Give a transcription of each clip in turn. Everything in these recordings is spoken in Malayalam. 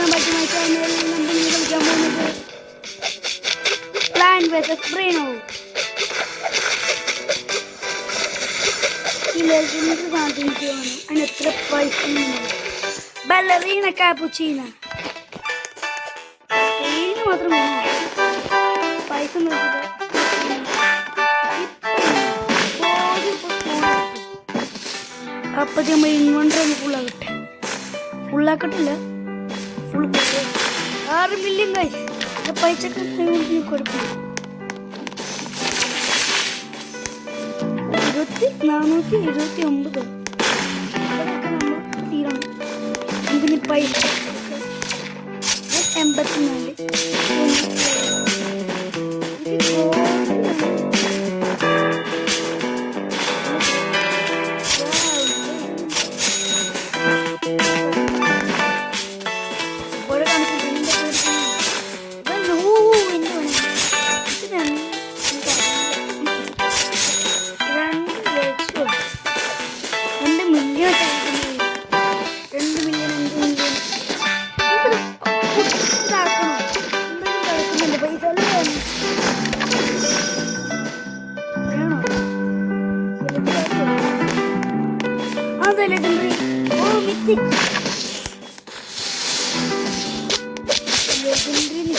welcome back to my channel. നമ്മൾ ഇന്ന് കളിക്കാൻ പോകുന്നത് Plant vs Braino. ഈ ലെജൻഡ് സാധിക്കുകയാണ്. അതിന് എത്ര പൈസ ബലറീന കാപ്പുച്ചീന മാത്രം പൈസ അപ്പൊ നമ്മൾ ഇൻവെന്ററി ഫുള്ളാക്കട്ടില്ല. Full 6 million guys. പൈസക്ക് കുഴപ്പമില്ല. 479 തീരണം. നമുക്കിനി പൈസ 84. Legendary. Oh, mythic. Legendary.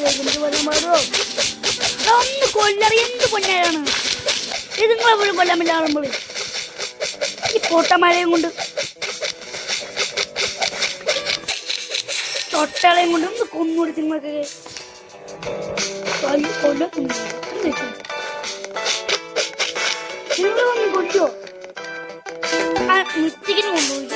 Legendary വരുമാറോ? ഒന്ന് കൊല്ലറി എന്ത് പൊന്നയാണ്. ഇത് നിങ്ങളെ പോലും കൊല്ലാൻ പറ്റാറുമ്പോൾ ഈ പൊട്ടമലയും കൊണ്ട് ചൊട്ടളയും കൊണ്ട് ഒന്ന് കൊന്നുകൊടുത്ത് നിങ്ങൾക്ക് കൊല്ലത്തുന്നു. നിങ്ങൾ ഒന്ന് കൊല്ലോ. മിത്തിക്കിന് കൊണ്ടുപോയി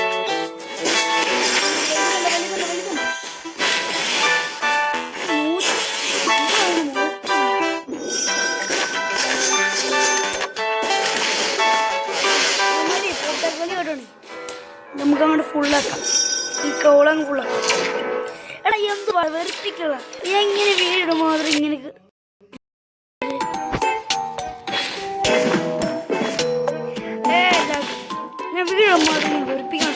നമുക്ക് അങ്ങോട്ട് ഫുള്ളാക്കാം. ഈ കോളം ഫുള്ളാക്കാം. എടാ എന്ത് വെറുപ്പിക്കുക. എങ്ങനെ വീടും മാത്രം ഇങ്ങനെ വെറുപ്പിക്കാൻ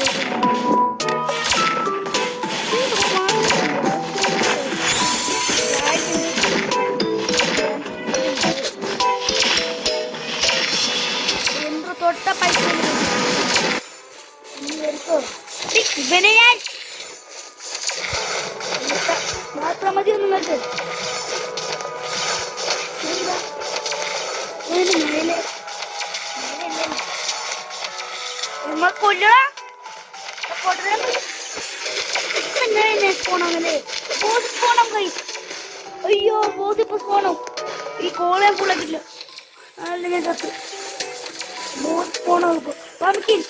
എന്തോ തൊട്ട പൈസ ഇവനെ ഞാൻ മാത്രം മതി നിങ്ങൾക്ക് മേലെ അയ്യോ ബോധിപ്പോ പോണം. ഈ കോളെ ഫുള്ളാക്കില്ല. അല്ല ഞാൻ ചത്ത് പോണോ പംകിൻ.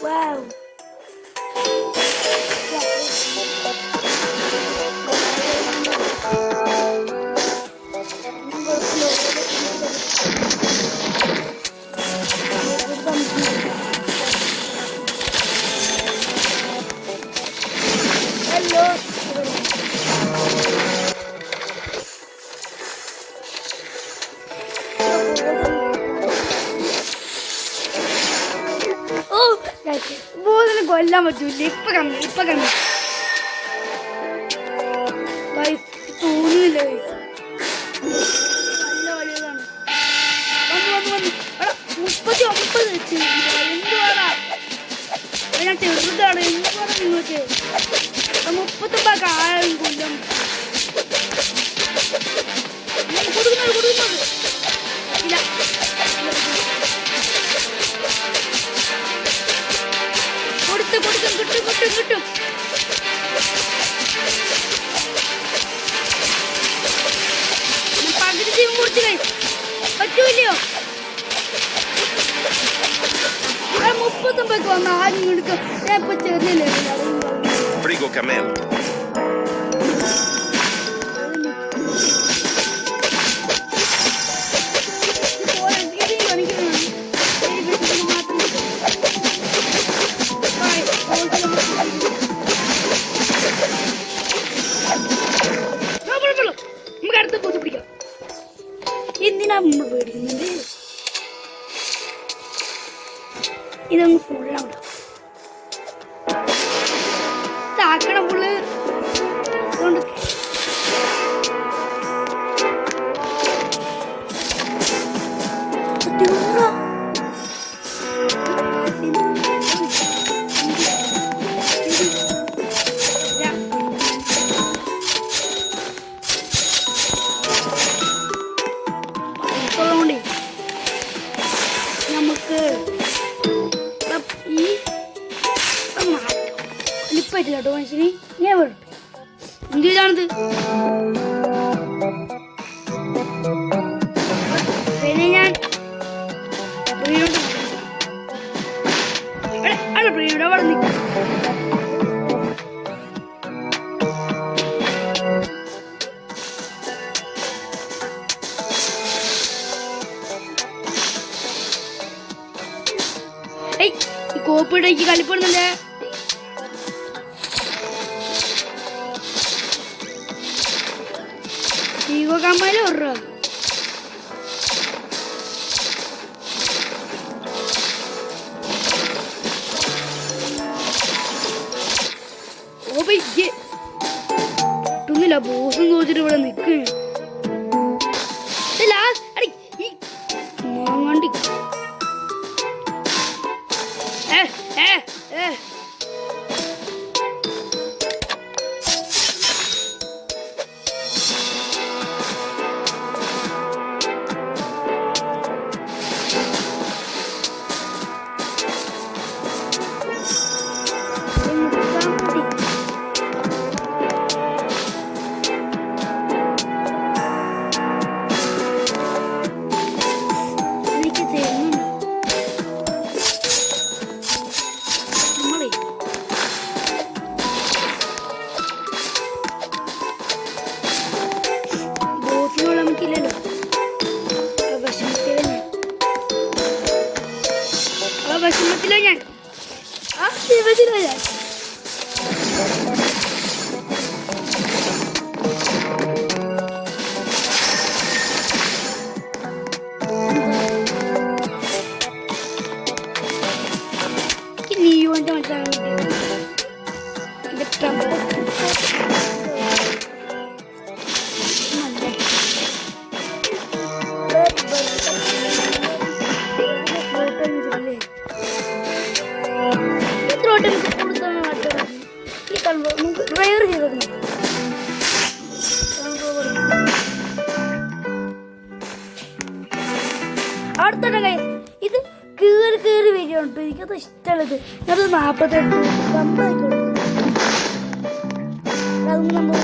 വാവ് ബോധിനെ കൊല്ലാൻ പറ്റൂല. ഇപ്പൊ കണ്ടു തോന്നിയില്ല. നല്ല വലിയതാണ്. വന്നു 39 വെച്ച് എന്തുവാടാ ഞാൻ ചെറുതാണ്. എന്തുവാണ് നിങ്ങൾക്ക് 39 ആളും കൊല്ലം കൊടുക്കുന്നത് ഇല്ല. കിട്ടും. പകുതി ജീവൻ കൊടുത്തു പറ്റൂല്ലയോ? 39 വന്ന ആരും കൊടുക്കും. ഞാൻ ഇപ്പൊ ചെറിയ എന്തിനാ നമ്മൾ പേടിക്കുന്നുണ്ട്? ഇതൊന്ന് ഫുള്ളാണ്. ആക്കണം പുള്ളി അതുകൊണ്ട് നമുക്ക് ഈ ലിപ്പായിട്ടില്ല കേട്ടോ മനുഷ്യന് ഞാൻ വേണം എന്തിനാണിത് പിന്നെ ഞാൻ പ്രിയോട് അവിടെ നിൽക്കും ഈ കോപ്പിടേക്ക് കളിപ്പെടുന്നുണ്ട് കമ്മല് ഒരു കിട്ടുന്നില്ല ബോസും നോച്ചിട്ട് ഇവിടെ നിക്ക് മാങ്ങാണ്ടി വിഷമത്തിലോ ഞാൻ ആ വിഷമത്തിലോ ഞാൻ നീയോന്റെ മനസ്സിലാകാൻ എന്റെ ഡ്രൈവർ ചെയ്തത് അടുത്ത ഇത് കീറി കീറി വരികയുണ്ട് എനിക്കത് ഇഷ്ടമുള്ളത് അത് 48 കമ്പായിക്കോളൂ അതൊന്നും നമ്മൾ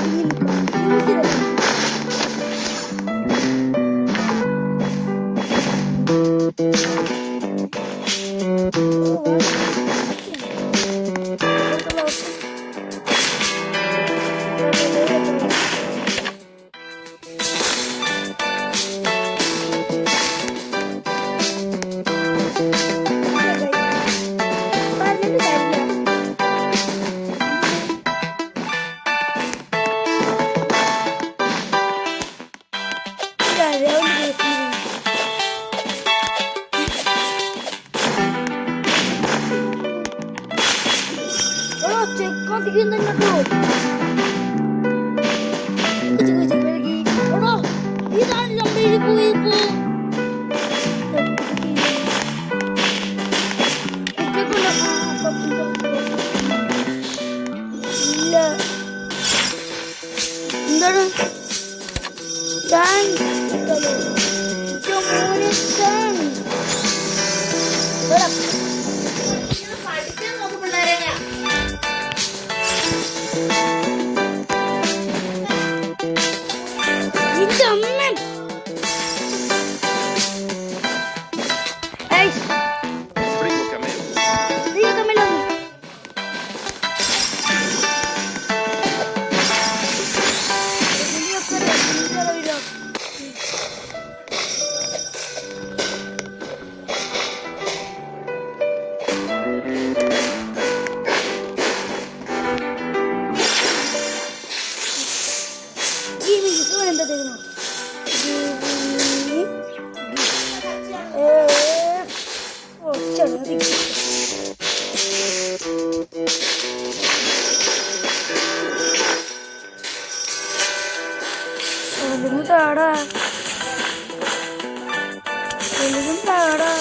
താടാ, വലുതും താടാ.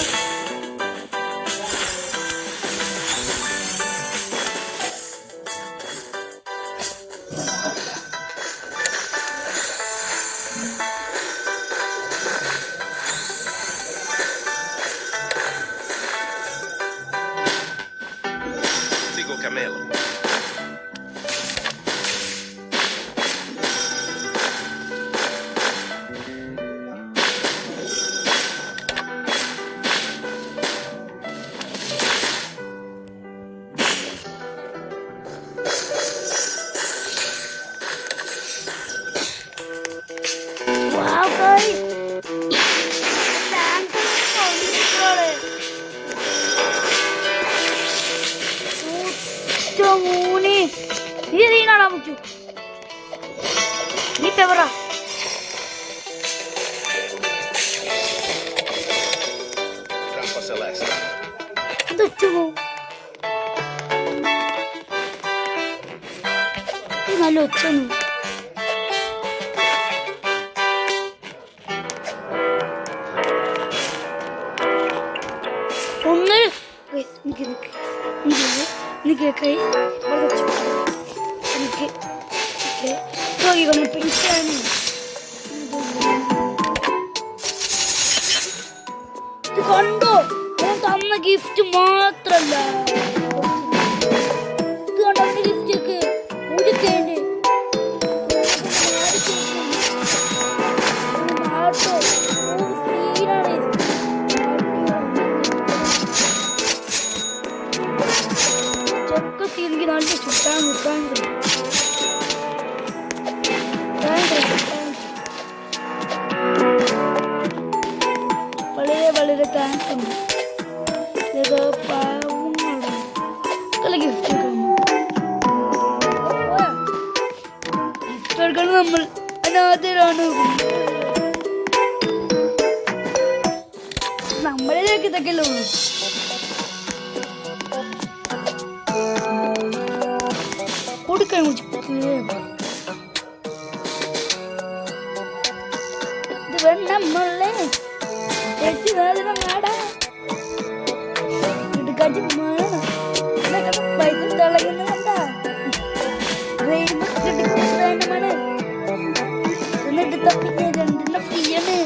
Sigo Camelo. Wow, guys. Tank controle. Muni. Ini nana mucu. Ini pebra. Trampa Celeste. Itu cuma. Ini malu cuma. Onları Nike kai burada çıkıyor. Nike Togi con il pensiero. Ti kando ഞാൻ തന്ന ഗിഫ്റ്റ് മാത്രല്ല ഇത് കണ്ട ഗിഫ്റ്റ് ഒക്കെ ഉടുക്കേണ്ടി എനിക്ക് നല്ല ചുട്ടാൻ നിൽക്കാൻ വളരെ വളരെ താങ്ക്സ് ഉണ്ട്. ഗിഫ്റ്റ് എടുക്കണം. നമ്മൾ അനാഥരാണ്. നമ്മളിലേക്ക് ഇതൊക്കെയല്ലേ ഉള്ളൂ. കൊടുക്കാൻ ഇത് നമ്മളെ നാടാ ഇടുക്കാറ്റ് പൈസ തിളയുന്ന കണ്ടാ വേണ്ടമാണ്. എന്നിട്ട് തപ്പിട്ട് രണ്ടെണ്ണം ഫ്രീയാണ്.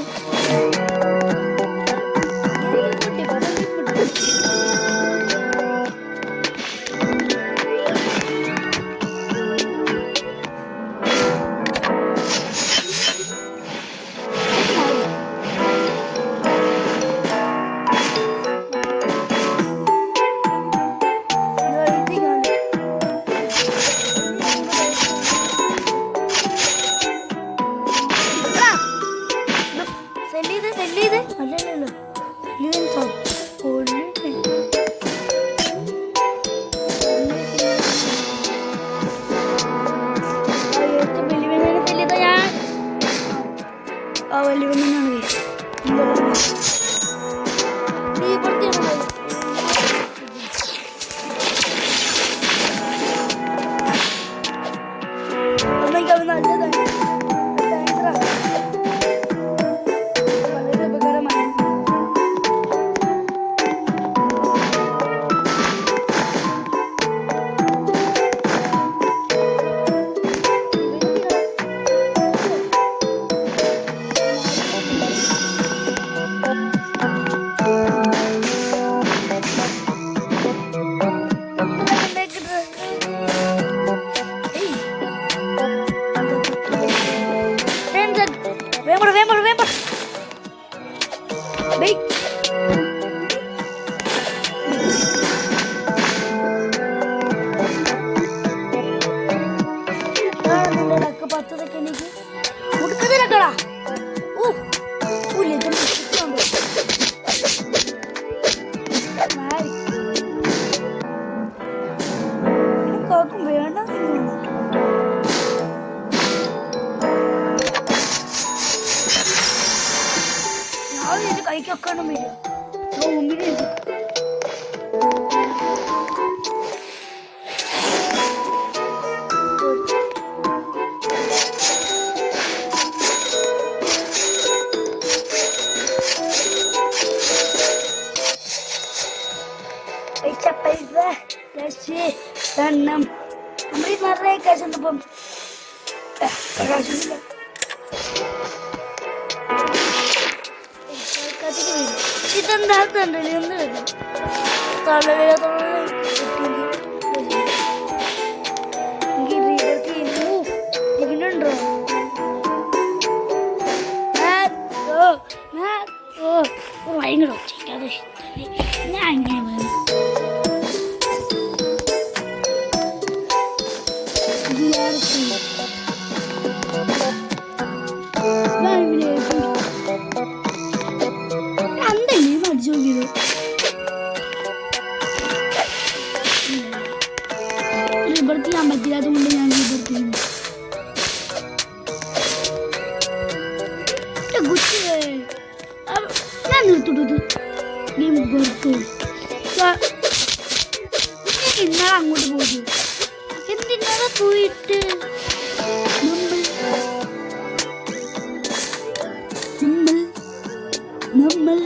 കൈക്കൊക്കെ മുമ്പിൽ കാരണം നമ്മൾ ഈ നിറയെ കാശ് വന്നപ്പം കാശില്ല. ഇതെന്താ തണ്ടല്ലേ ഒന്ന് വരും ഇതിനുണ്ടോ ഭയങ്കര ഒച്ചയ്ക്കാതെ ഞാൻ ഇങ്ങനെ വേണം. അന്തല്ലേ പഠിച്ചു നോക്കിയത് ലിബർട്ടി ചെയ്യാൻ പറ്റില്ലാത്ത കൊണ്ട് ഞാൻ ലിബർട്ടി ചെയ്യുന്നു. ഞാൻ നിർത്തിട്ടത് ഇന്നാളെ അങ്ങോട്ട് പോയി എന്തിനാളെ പോയിട്ട് നമ്മൾ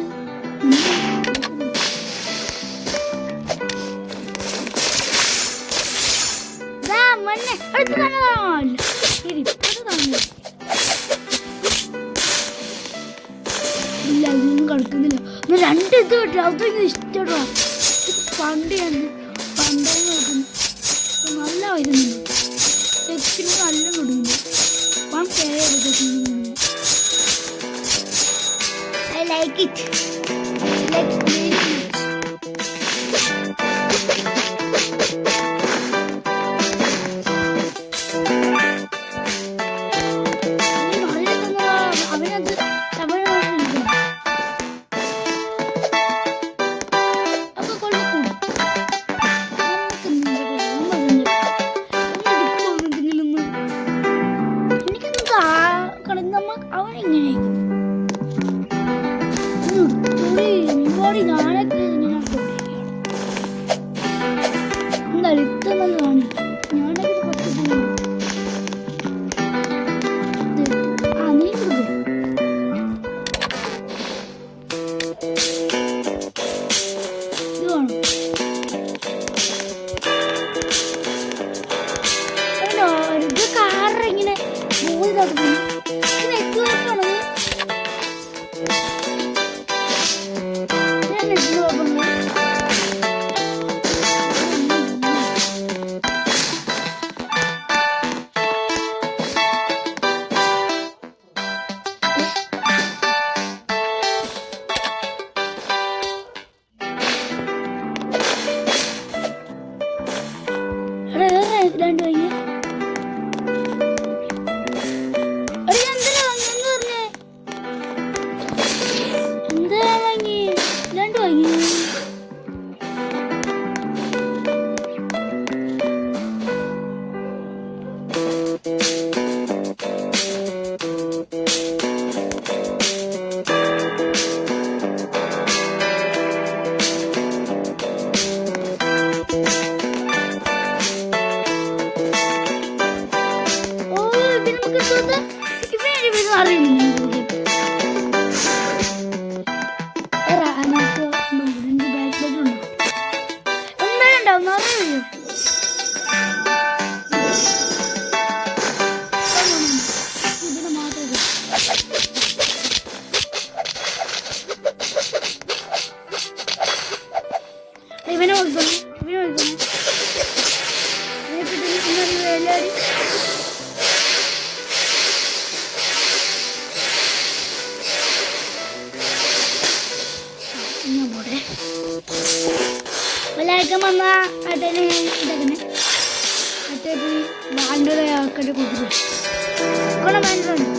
മണ്ണെ അടുത്ത് തന്നെ കാണില്ല ശരി കാണില്ല ഇല്ല ഇതൊന്നും കളിക്കുന്നില്ല. രണ്ട് ഇത് കിട്ടില്ല അതൊന്നും ഇഷ്ടട്ടോ. പണ്ട് ഞാൻ പണ്ടേ നോക്കുന്നു നല്ല വരുന്നുണ്ട് തെച്ചിന് നല്ല കൊടുക്കുന്നു. അപ്പം I like it. ഞാനൊക്കെ ഇങ്ങനെ എന്തായാലും ഇത്ര നല്ലതാണ്. ഞാനൊക്കെ പത്ത് നീ കൊടുക്കും ഇത് വേണം. ഇത് കാറ് ഇങ്ങനെ മൂന്നിതാക്കുന്നു. ഇത് നെറ്റ്വർക്കാണത്. രണ്ട് വാങ്ങി എന്താ വാങ്ങി രണ്ട് വാങ്ങി വല്ലായിരിക്കും വന്ന അതിന് ഇതങ്ങനെ മറ്റേ ബാൻഡുടെ ആൾക്കാരുടെ കുതിരും കൊള്ള ബാൻഡുണ്ട്.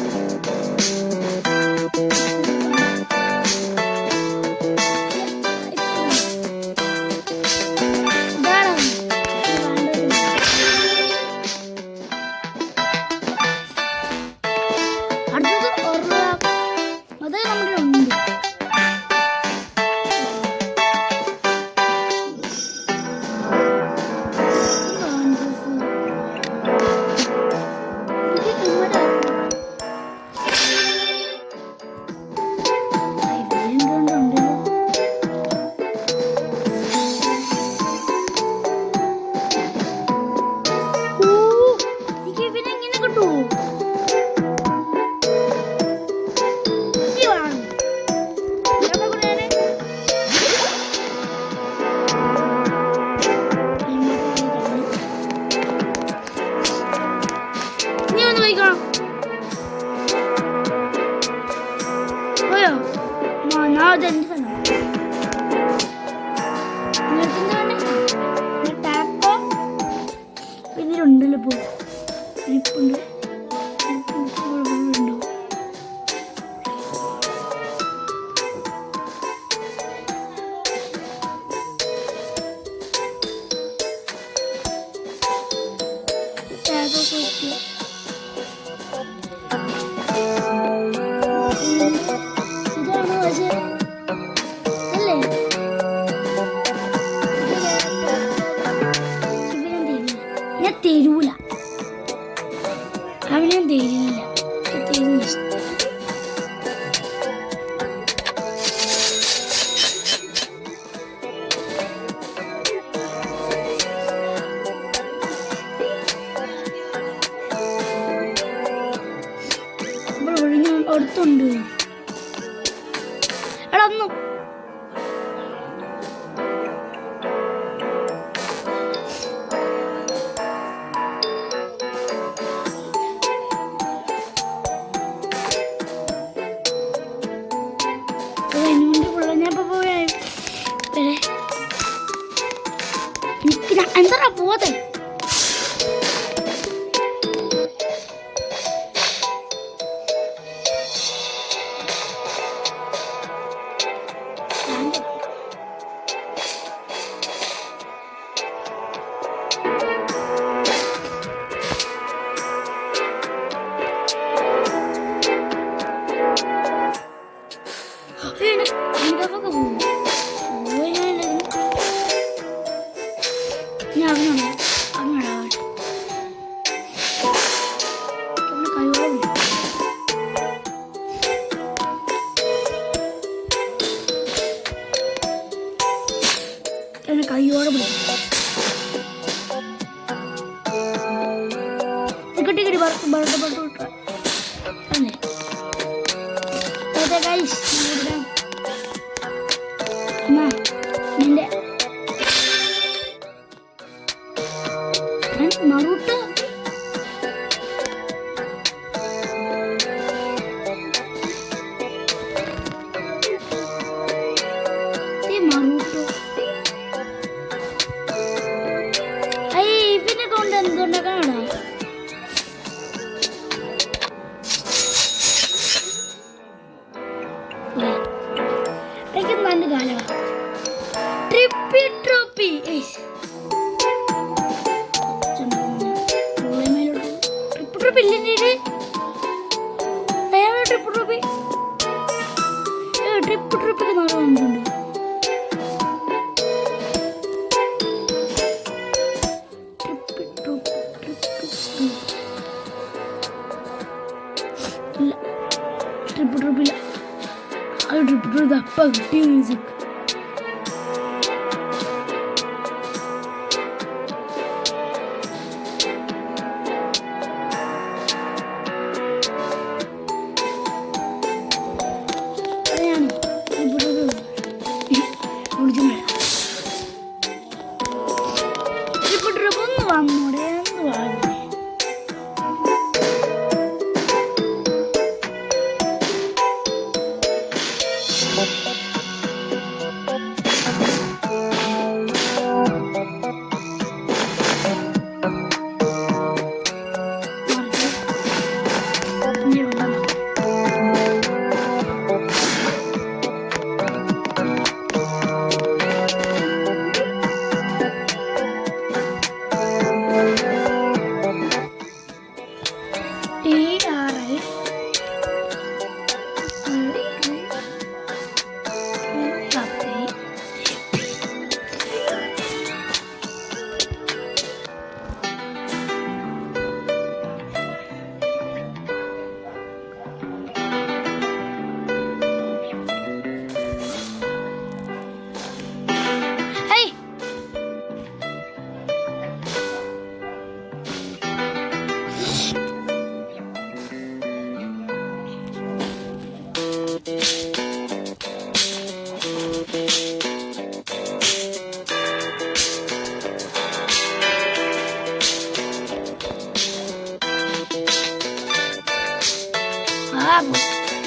ഇരിപ്പുണ്ട്. ഉണ്ടോ? ടാഗൊക്കെ വെക്കുക. ഇതാണ് പക്ഷേ അല്ലേ ഞാൻ തരൂല, അവനെ തരില്ല, തരുന്ന ഇഷ്ടം. അടുത്തുണ്ട് എടാ ഒന്നും എന്താ പോതെ കയ്യോടെ ടിക്കറ്റ് നിന്റെ മറൂട്ട് ഇവനെ കൊണ്ട് എന്തുകൊണ്ടാണ് നല്ല കാലമാണ് ട്രിപ്പി ട്രോപ്പി ട്രിപ്പ് ട്രോപ്പി ഇല്ലേ ട്രിപ്പ് ട്രോപ്പി ട്രിപ്പ് ട്രോപ്പിക്ക് നാളെ വന്നിട്ടുണ്ട് ട്രിപ്പ് ട്രോപ്പില്ല ട്രിപ്പ് ട്രോപ്പ് അപ്പ കിട്ടിയ മ്യൂസിക് ഒന്ന് വന്നൂടെ എന്ന് പറഞ്ഞു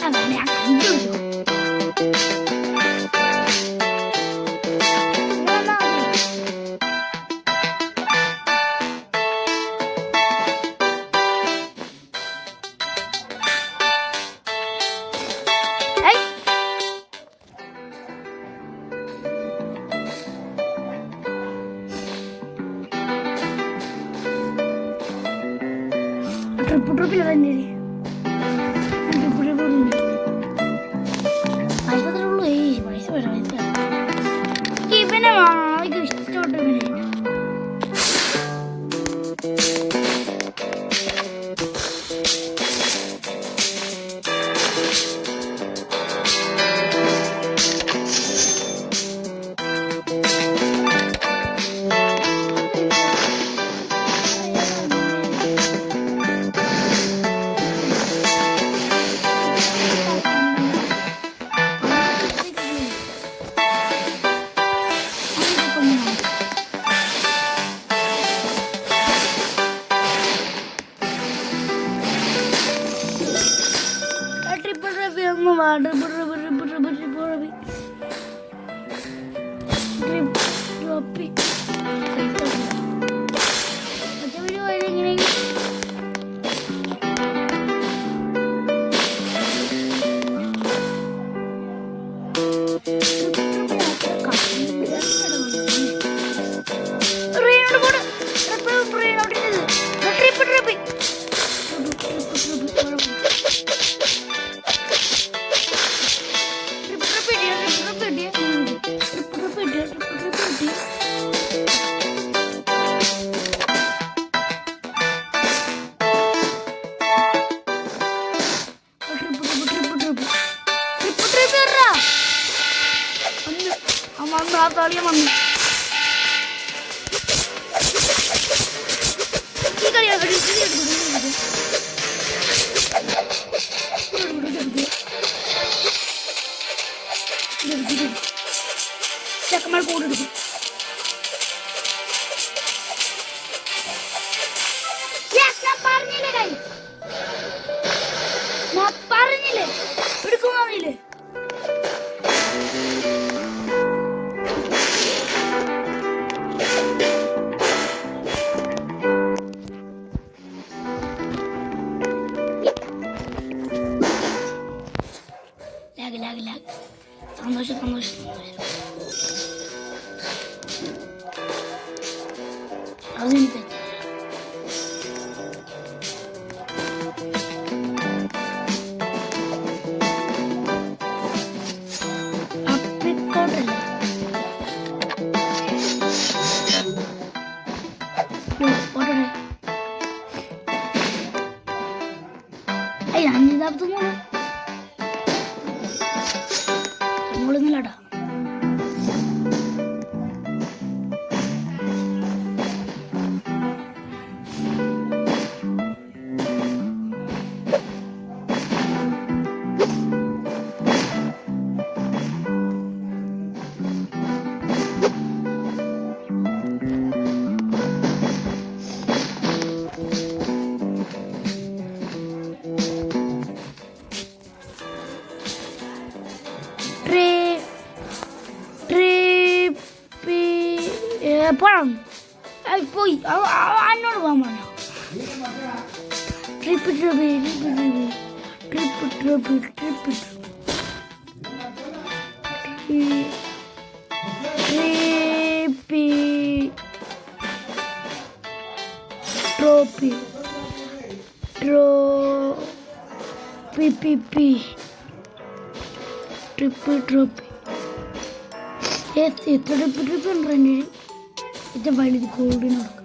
അങ്ങനെ കണ്ടു ട്രിപ്പില്ല തന്നെ പൈസ ഉള്ളൂ. പൈസ വേണം ഇവനെ ആർക്കും ഇഷ്ടപ്പെട്ട ഇവനെ. കളിയാൻ വന്നു ഈ കളിയാണ് ചെക്കന്മാർ കൂടെടുക്കും. പറഞ്ഞില്ലേ എടുക്കും അറിയില്ലേ. സന്തോഷം സന്തോഷം അതിന് തെറ്റി. അപ്പിക്കോട്ടല്ല അഞ്ചിതാപത്തൊന്നും ടാ. പോയി എന്നോട് പോകാൻ പറഞ്ഞു. ട്രിപ്പ് ട്രിപ്പ് ഉണ്ട്. ഇത് വലുത് ഗോൾഡിന് കൊടുക്കും.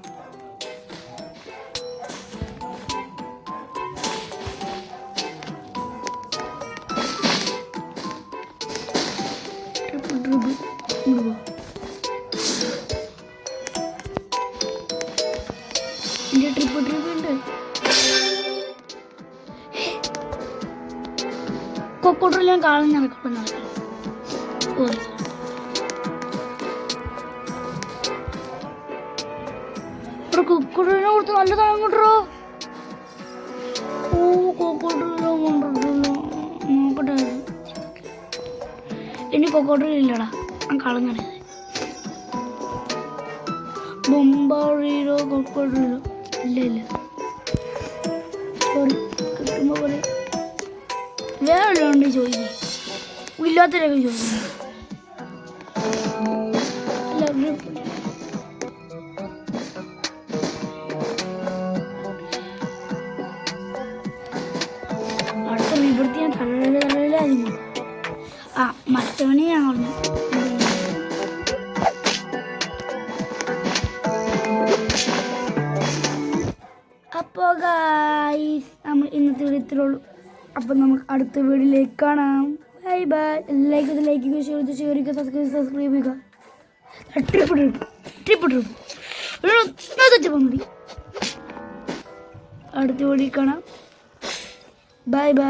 എൻ്റെ ട്രിപ്പ് ഉണ്ട്. കൊക്കോട്ടെല്ലാം കാലം നടക്കണം. കൊക്കോട്ടിനെ കൊടുത്ത് നല്ല താഴെ കൊണ്ടോ. ഓ കൊക്കോട്ടിലോ കൊണ്ടല്ലോ നോക്കട്ടെ. ഇനി കൊക്കോട്ടിലില്ലടാ, ഞാൻ കളഞ്ഞത്. ബൊമ്പാറിയിലോ കൊക്കോട്ടിലോ ഇല്ല. സോറി, കിട്ടുമ്പോ പോലെ വേറെ ഉണ്ട് ചോദിക്കും. ഇല്ലാത്തവരൊക്കെ ചോദിക്കുന്നു. മറ്റവനെ ഞാൻ പറഞ്ഞു. അപ്പോൾ ഗായ്സ് നമ്മൾ ഇന്നത്തെ വീഡിയോ ഇത്രേ ഉള്ളൂ. അപ്പോൾ നമുക്ക് അടുത്ത വീഡിയോയിലേക്ക് കാണാം. Bye bye. Like share subscribe ചെയ്യുക. ട്രിപ്പിട്ട് മതി. അടുത്ത വീഡിയോ കാണാം. Bye bye.